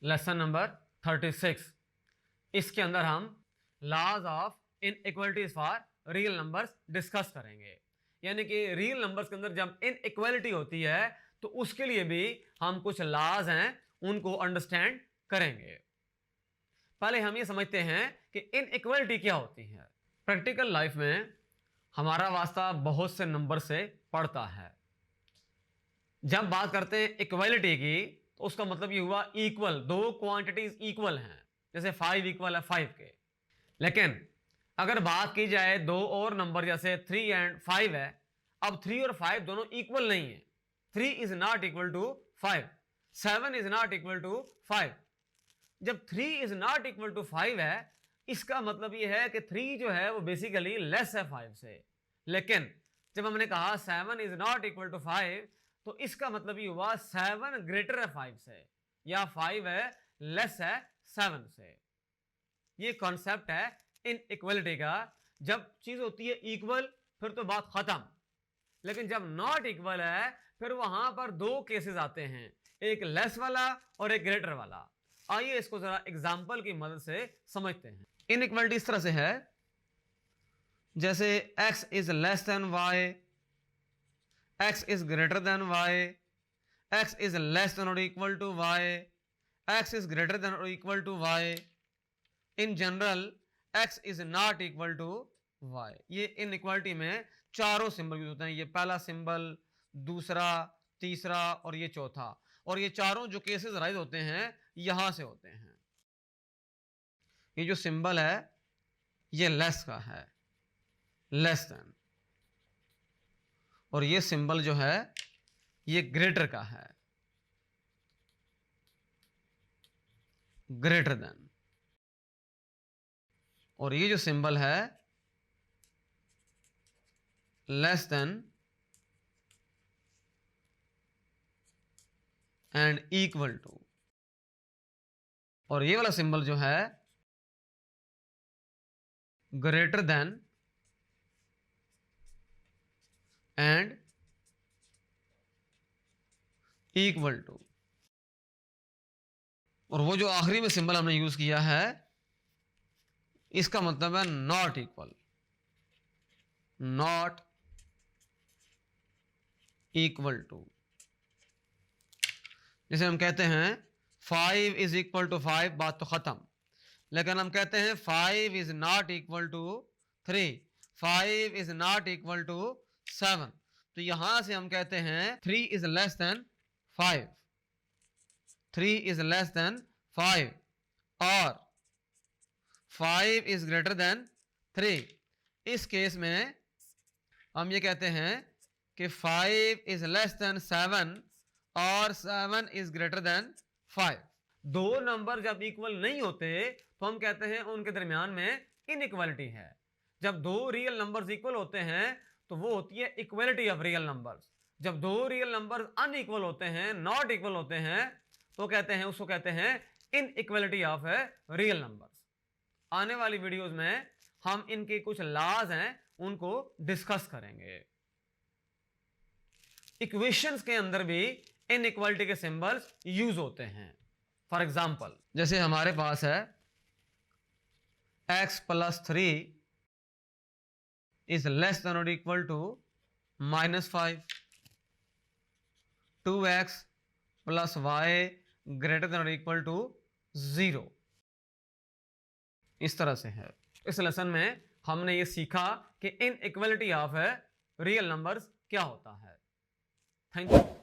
Lesson number 36। इसके अंदर हम laws of inequalities for real numbers discuss करेंगे। यानी कि रियल नंबर्स के अंदर जब इनइक्वालिटी होती है तो उसके लिए भी हम कुछ लॉज हैं उनको अंडरस्टैंड करेंगे। पहले हम ये समझते हैं कि इनइक्वालिटी क्या होती है। प्रैक्टिकल लाइफ में हमारा वास्ता बहुत से नंबर से पड़ता है। जब बात करते हैं इक्वालिटी की तो उसका मतलब ये हुआ इक्वल, दो क्वांटिटीज इक्वल हैं, जैसे 5 इक्वल है 5 के। लेकिन अगर बात की जाए दो और नंबर जैसे 3 एंड 5 है, अब 3 और 5 दोनों इक्वल नहीं है। 3 is not equal to 5, 7 is not equal to 5। जब 3 इज नॉट इक्वल टू 5 है, इसका मतलब यह है कि 3 जो है वो बेसिकली लेस है 5 से। लेकिन जब हमने कहा 7 इज नॉट इक्वल टू 5, तो इसका मतलब ये हुआ 7 ग्रेटर है 5 से, या 5 है लेस है 7 से। ये कॉन्सेप्ट है इनइक्वालिटी का। जब चीज होती है इक्वल फिर तो बात खत्म, लेकिन जब नॉट इक्वल है फिर वहां पर दो केसेस आते हैं, एक लेस वाला और एक ग्रेटर वाला। आइए इसको जरा एग्जांपल की मदद से समझते हैं। इनइक्वालिटी इस तरह से है, जैसे x is less than y, x is greater than y, x is less than और equal to y, x is greater than और equal to y। In general x is not equal to y। ये inequality में चारों symbol use होते हैं। ये पहला symbol, दूसरा, तीसरा और ये चौथा। और ये चारों जो केसेस राइज होते हैं यहां से होते हैं। ये जो सिंबल है ये लेस का है, लेस देन, और ये सिंबल जो है ये ग्रेटर का है, ग्रेटर देन। और ये जो सिंबल है less than and equal to. और ये वाला सिंबल जो है greater than and equal to. और वो जो आखिरी में सिंबल हमने यूज किया है इसका मतलब है not equal, not equal to. जैसे हम कहते हैं 5 इज इक्वल टू 5, बात तो खत्म। लेकिन हम कहते हैं 5 is not equal to 3, 5 is not equal to 7। तो यहां से हम कहते हैं 3 is less than 5, 3 is less than 5 और 5 इज ग्रेटर देन 3। इस केस में हम ये कहते हैं कि 5 इज लेस देन 7 और 7 इज ग्रेटर देन 5। दो नंबर जब इक्वल नहीं होते तो हम कहते हैं उनके दरमियान में इनइक्वालिटी है। जब दो रियल नंबर्स इक्वल होते हैं तो वो होती है इक्वालिटी ऑफ रियल नंबर्स। जब दो रियल नंबर्स अनइक्वल होते हैं, नॉट इक्वल होते हैं, तो कहते हैं, उसको कहते हैं इनइक्वालिटी ऑफ रियल नंबर्स। आने वाली वीडियोस में हम इनके कुछ लॉज हैं उनको डिस्कस करेंगे। इक्वेशंस के अंदर भी इनइक्वालिटी के सिंबल्स यूज होते हैं। फॉर एग्जाम्पल, जैसे हमारे पास है x plus 3 is less than और equal to -5, 2x plus y greater than और इक्वल टू 0। इस तरह से है। इस लेसन में हमने ये सीखा कि इनइक्वालिटी ऑफ रियल नंबर्स क्या होता है। Thank you.